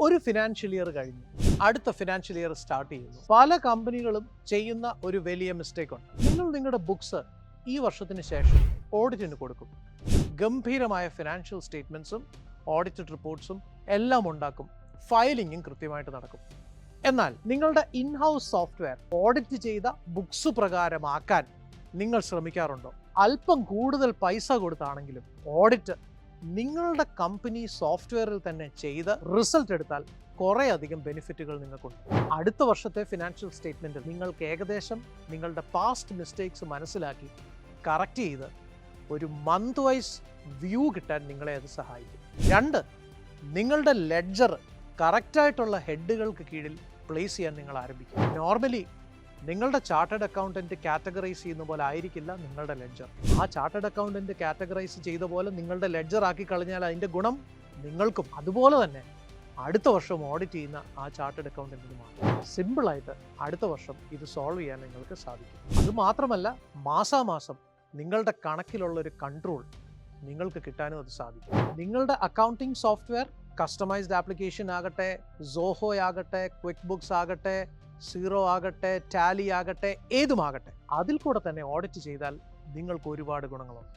ഒരു financial year കഴിഞ്ഞു, അടുത്ത ഫിനാൻഷ്യൽ ഇയർ സ്റ്റാർട്ട് ചെയ്യുന്നു. പല കമ്പനികളും ചെയ്യുന്ന ഒരു വലിയ മിസ്റ്റേക്ക് ഉണ്ട്. നിങ്ങൾ നിങ്ങളുടെ ബുക്സ് ഈ വർഷത്തിന് ശേഷം ഓഡിറ്റിന് കൊടുക്കും. ഗംഭീരമായ ഫിനാൻഷ്യൽ സ്റ്റേറ്റ്മെന്റ്സും ഓഡിറ്റഡ് റിപ്പോർട്ട്സും എല്ലാം ഉണ്ടാക്കും. ഫയലിങ്ങും കൃത്യമായിട്ട് നടക്കും. എന്നാൽ നിങ്ങളുടെ ഇൻഹൗസ് സോഫ്റ്റ്വെയർ ഓഡിറ്റ് ചെയ്ത ബുക്സ് പ്രകാരമാക്കാൻ നിങ്ങൾ ശ്രമിക്കാറുണ്ടോ? അല്പം കൂടുതൽ പൈസ കൊടുത്താണെങ്കിലും ഓഡിറ്റ് നിങ്ങളുടെ കമ്പനി സോഫ്റ്റ്വെയറിൽ തന്നെ ചെയ്ത് റിസൾട്ട് എടുത്താൽ കുറേ അധികം ബെനിഫിറ്റുകൾ നിങ്ങൾക്കുണ്ട്. അടുത്ത വർഷത്തെ ഫിനാൻഷ്യൽ സ്റ്റേറ്റ്മെൻറ്റിൽ നിങ്ങൾക്ക് ഏകദേശം നിങ്ങളുടെ പാസ്റ്റ് മിസ്റ്റേക്സ് മനസ്സിലാക്കി കറക്റ്റ് ചെയ്ത് ഒരു മന്ത് വൈസ് വ്യൂ കിട്ടാൻ നിങ്ങളെ അത് സഹായിക്കും. 2, നിങ്ങളുടെ ലെഡ്ജർ കറക്റ്റായിട്ടുള്ള ഹെഡുകൾക്ക് കീഴിൽ പ്ലേസ് ചെയ്യാൻ നിങ്ങൾ ആരംഭിക്കും. നോർമലി നിങ്ങളുടെ ചാർട്ടേഡ് അക്കൗണ്ടന്റ് കാറ്റഗറൈസ് ചെയ്യുന്ന പോലെ ആയിരിക്കില്ല നിങ്ങളുടെ ലെഡ്ജർ. ആ ചാർട്ടേഡ് അക്കൗണ്ടന്റ് കാറ്റഗറൈസ് ചെയ്ത പോലെ നിങ്ങളുടെ ലെഡ്ജർ ആക്കി കളഞ്ഞാൽ അതിൻ്റെ ഗുണം നിങ്ങൾക്കും അതുപോലെ തന്നെ അടുത്ത വർഷം ഓഡിറ്റ് ചെയ്യുന്ന ആ ചാർട്ടേഡ് അക്കൗണ്ടന്റിനുമാണ്. സിമ്പിളായിട്ട് അടുത്ത വർഷം ഇത് സോൾവ് ചെയ്യാൻ നിങ്ങൾക്ക് സാധിക്കും. അതുമാത്രമല്ല, മാസാമാസം നിങ്ങളുടെ കണക്കിലുള്ള ഒരു കൺട്രോൾ നിങ്ങൾക്ക് കിട്ടാനും അത് സാധിക്കും. നിങ്ങളുടെ അക്കൗണ്ടിംഗ് സോഫ്റ്റ്വെയർ കസ്റ്റമൈസ്ഡ് ആപ്ലിക്കേഷൻ ആകട്ടെ, സോഹോ ആകട്ടെ, ക്വിക്ക് ബുക്സ് ആകട്ടെ, സീറോ ആകട്ടെ, ടാലി ആകട്ടെ, ഏതുമാകട്ടെ, അതിൽ കൂടെ തന്നെ ഓഡിറ്റ് ചെയ്താൽ നിങ്ങൾക്ക് ഒരുപാട് ഗുണങ്ങളുണ്ട്.